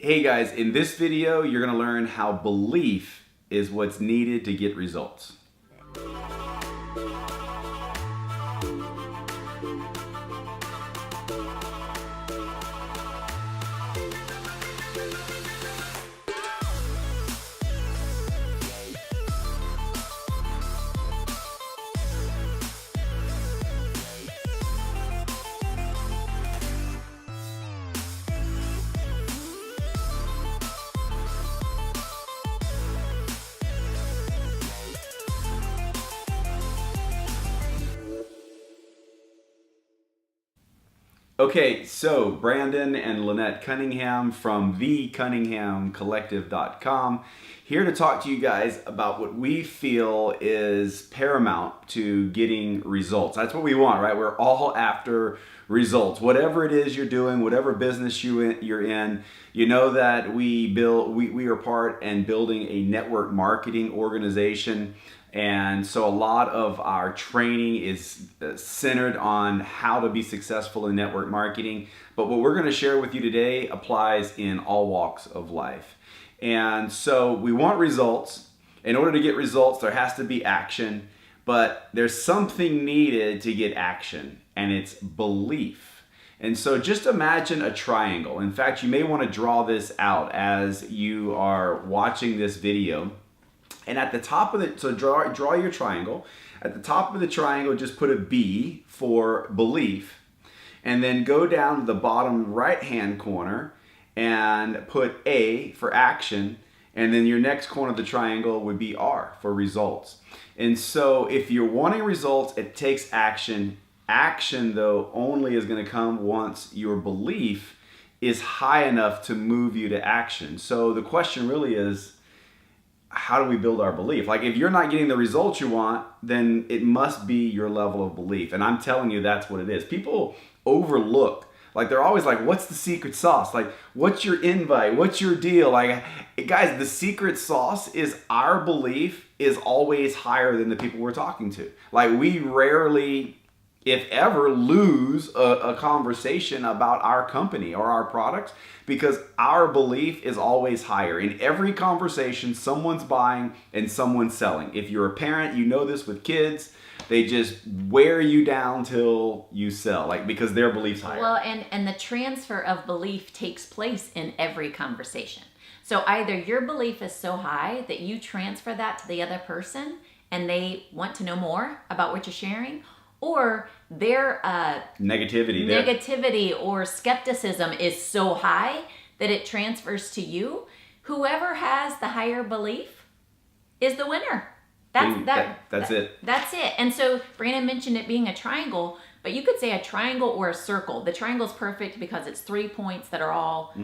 Hey guys, in this video, you're gonna learn how belief is what's needed to get results. Okay, so Brandon and Lynette Cunningham from thecunninghamcollective.com here to talk to you guys about what we feel is paramount to getting results. That's what we want, right? We're all after results. Whatever it is you're doing, whatever business you're in, you know that we are part in building a network marketing organization. And so a lot of our training is centered on how to be successful in network marketing. But what we're going to share with you today applies in all walks of life. And so we want results. In order to get results, there has to be action. But there's something needed to get action, and it's belief. And so just imagine a triangle. In fact, you may want to draw this out as you are watching this video. And at the top of so draw your triangle. At the top of the triangle, just put a B for belief. And then go down to the bottom right-hand corner and put A for action. And then your next corner of the triangle would be R for results. And so if you're wanting results, it takes action. Action, though, only is going to come once your belief is high enough to move you to action. So the question really is, how do we build our belief? Like, if you're not getting the results you want, then it must be your level of belief. And I'm telling you, that's what it is. People overlook, like, they're always like, what's the secret sauce? Like, what's your invite? What's your deal? Like, guys, the secret sauce is our belief is always higher than the people we're talking to. Like, we rarely, if ever, lose a conversation about our company or our products because our belief is always higher. In every conversation, someone's buying and someone's selling. If you're a parent, you know this with kids. They just wear you down till you sell, like, because their belief's higher. Well, and the transfer of belief takes place in every conversation. So either your belief is so high that you transfer that to the other person and they want to know more about what you're sharing, or their negativity or skepticism is so high that it transfers to you. Whoever has the higher belief is the winner. That's it. That's it. And so Brandon mentioned it being a triangle, but you could say a triangle or a circle. The triangle is perfect because it's 3 points that are all,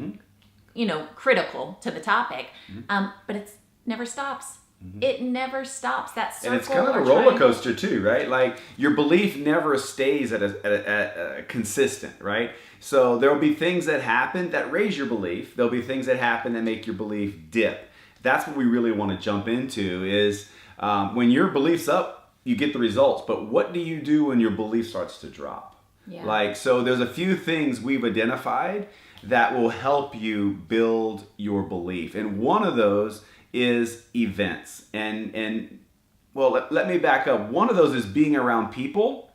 critical to the topic. But it never stops. It never stops. That circle. And it's kind of a roller coaster too, right? Like, your belief never stays at a consistent, right? So there'll be things that happen that raise your belief. There'll be things that happen that make your belief dip. That's what we really want to jump into is when your belief's up, you get the results. But what do you do when your belief starts to drop? Yeah. So there's a few things we've identified that will help you build your belief. And one of those is events. And let me back up. One of those is being around people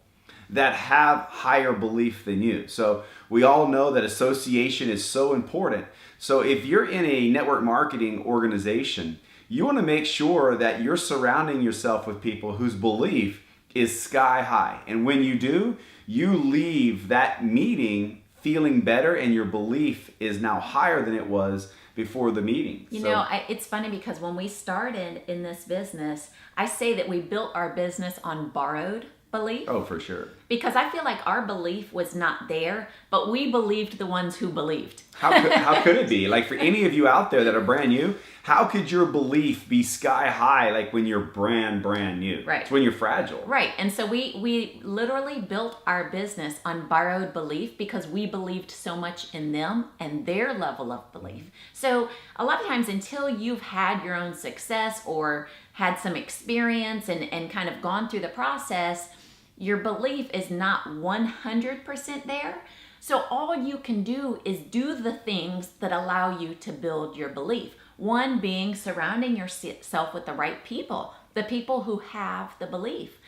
that have higher belief than you. So we all know that association is so important. So if you're in a network marketing organization, you want to make sure that you're surrounding yourself with people whose belief is sky high. And when you do, you leave that meeting feeling better and your belief is now higher than it was before the meeting. It's funny because when we started in this business, I say that we built our business on borrowed belief. Oh, for sure. Because I feel like our belief was not there, but we believed the ones who believed. How could it be? Like, for any of you out there that are brand new, how could your belief be sky high like when you're brand new? Right. It's when you're fragile. Right. And so we literally built our business on borrowed belief because we believed so much in them and their level of belief. So a lot of times, until you've had your own success or had some experience and kind of gone through the process, your belief is not 100% there, So all you can do is do the things that allow you to build your belief. One being surrounding yourself with the right people, the people who have the belief.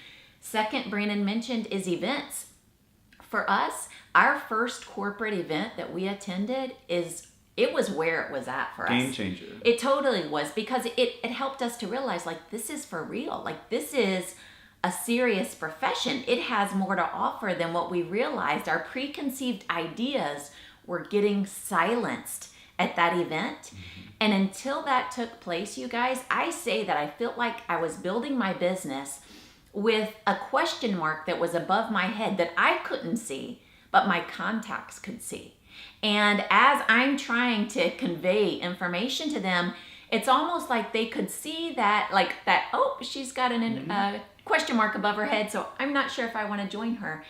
Second, Brandon mentioned, is events. For us, our first corporate event that we attended it was where it was at for us. Game changer. It totally was, because it helped us to realize, like, this is for real. Like, this is a serious profession. It has more to offer than what we realized. Our preconceived ideas were getting silenced at that event. Mm-hmm. And until that took place, you guys, I say that I felt like I was building my business with a question mark that was above my head that I couldn't see, but my contacts could see. And as I'm trying to convey information to them, it's almost like they could see that, oh, she's got a question mark above her head, so I'm not sure if I want to join her.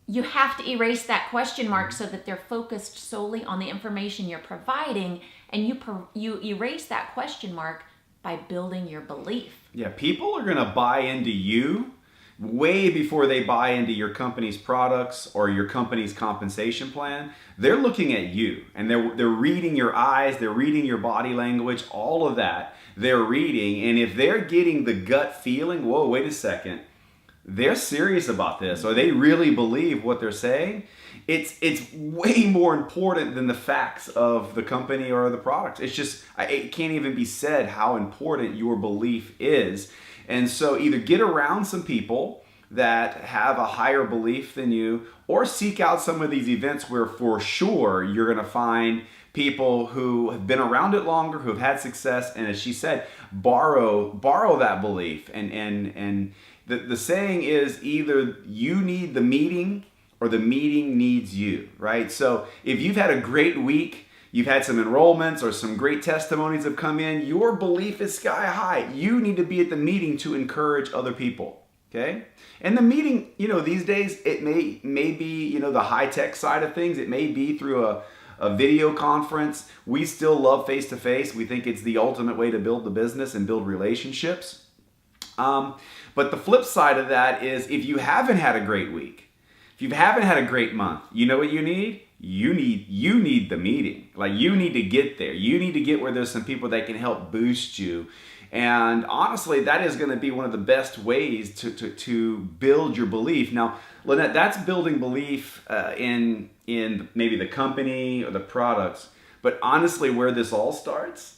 You have to erase that question mark so that they're focused solely on the information you're providing, and you erase that question mark by building your belief. Yeah, people are going to buy into you way before they buy into your company's products or your company's compensation plan. They're looking at you, and they're reading your eyes, they're reading your body language, all of that they're reading. And if they're getting the gut feeling, whoa, wait a second, they're serious about this, or they really believe what they're saying, it's way more important than the facts of the company or the products. It can't even be said how important your belief is. And so either get around some people that have a higher belief than you, or seek out some of these events where for sure you're going to find people who have been around it longer, who have had success, and as she said, borrow that belief. And the saying is, either you need the meeting or the meeting needs you, right? So if you've had a great week, you've had some enrollments or some great testimonies have come in, your belief is sky high. You need to be at the meeting to encourage other people, okay? And the meeting, these days, it may be, the high-tech side of things. It may be through a video conference. We still love face-to-face. We think it's the ultimate way to build the business and build relationships. But the flip side of that is, if you haven't had a great week, if you haven't had a great month, you know what you need? You need the meeting. Like, you need to get there. You need to get where there's some people that can help boost you. And honestly, that is going to be one of the best ways to build your belief. Now, Lynette, that's building belief in maybe the company or the products. But honestly, where this all starts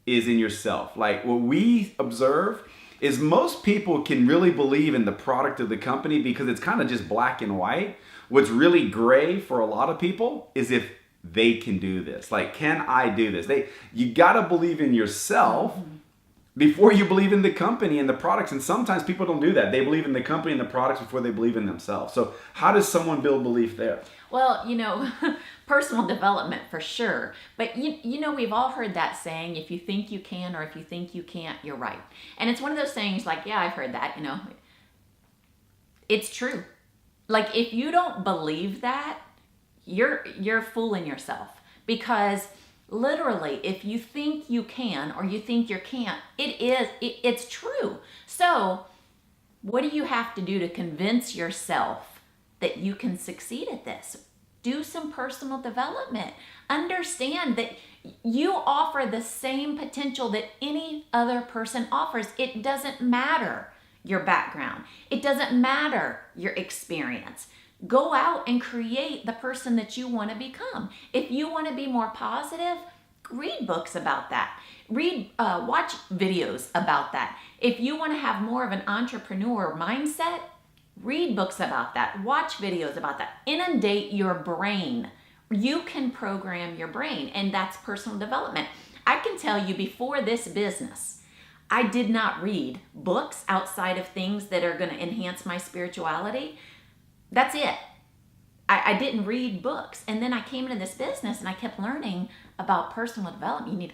is in yourself. Like, what we observe is most people can really believe in the product of the company because it's kind of just black and white. What's really gray for a lot of people is if they can do this. Like, can I do this? You got to believe in yourself before you believe in the company and the products. And sometimes people don't do that. They believe in the company and the products before they believe in themselves. So how does someone build belief there? Well, personal development for sure. But we've all heard that saying, if you think you can or if you think you can't, you're right. And it's one of those things like, yeah, I've heard that, It's true. Like, if you don't believe that, you're fooling yourself. Because literally, if you think you can or you think you can't, it's true. So what do you have to do to convince yourself that you can succeed at this? Do some personal development. Understand that you offer the same potential that any other person offers. It doesn't matter your background. It doesn't matter your experience. Go out and create the person that you want to become. If you want to be more positive, read books about that. Watch videos about that. If you want to have more of an entrepreneur mindset, read books about that. Watch videos about that. Inundate your brain. You can program your brain, and that's personal development. I can tell you, before this business, I did not read books outside of things that are going to enhance my spirituality. That's it. I didn't read books. And then I came into this business and I kept learning about personal development. You need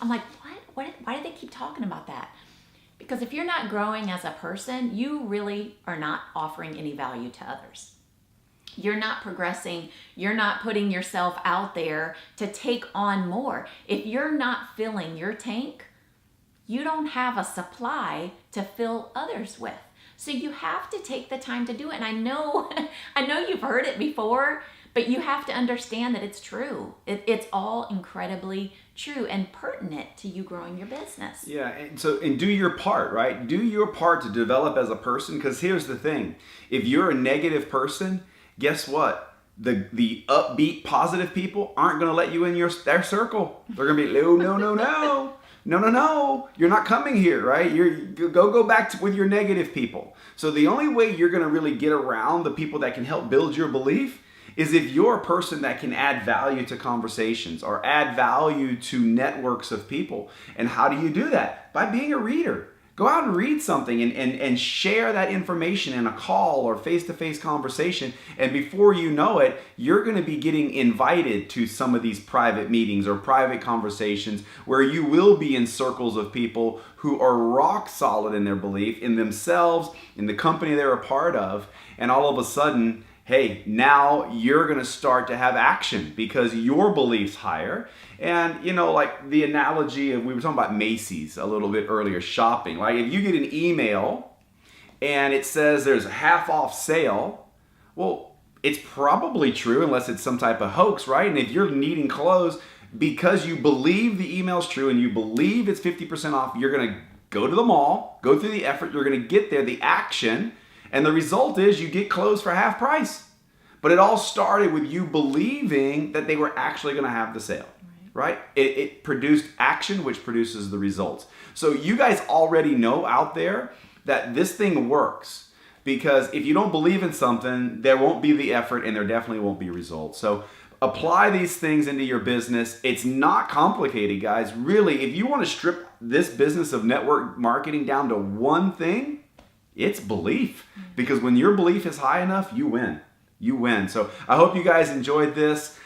I'm like, what? Why do they keep talking about that? Because if you're not growing as a person, you really are not offering any value to others. You're not progressing. You're not putting yourself out there to take on more. If you're not filling your tank, you don't have a supply to fill others with. So you have to take the time to do it. And I know you've heard it before, But you have to understand that it's true. It's all incredibly true and pertinent to you growing your business. Yeah, and do your part, right? Do your part to develop as a person, because here's the thing. If you're a negative person, guess what? The upbeat, positive people aren't going to let you in their circle. They're going to be, no, you're not coming here, right? Go back with your negative people. So the only way you're going to really get around the people that can help build your belief is if you're a person that can add value to conversations or add value to networks of people. And how do you do that? By being a reader. Go out and read something and share that information in a call or face-to-face conversation. And before you know it, you're going to be getting invited to some of these private meetings or private conversations where you will be in circles of people who are rock solid in their belief in themselves, in the company they're a part of. And all of a sudden, hey, now you're going to start to have action because your belief's higher. And, like the analogy of, we were talking about Macy's a little bit earlier, shopping. Like if you get an email and it says there's a half off sale, well, it's probably true unless it's some type of hoax, right? And if you're needing clothes, because you believe the email's true and you believe it's 50% off, you're going to go to the mall, go through the effort, you're going to get there, the action. And the result is you get clothes for half price. But it all started with you believing that they were actually going to have the sale, right? It produced action, which produces the results. So you guys already know out there that this thing works, because if you don't believe in something, there won't be the effort and there definitely won't be results. So apply these things into your business. It's not complicated, guys. Really, if you want to strip this business of network marketing down to one thing, it's belief. Because when your belief is high enough, you win. You win. So I hope you guys enjoyed this.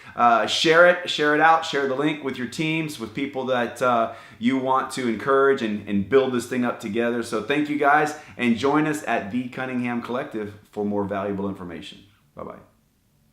Share it out, share the link with your teams, with people that you want to encourage and build this thing up together. So thank you guys, and join us at the Cunningham Collective for more valuable information. Bye-bye.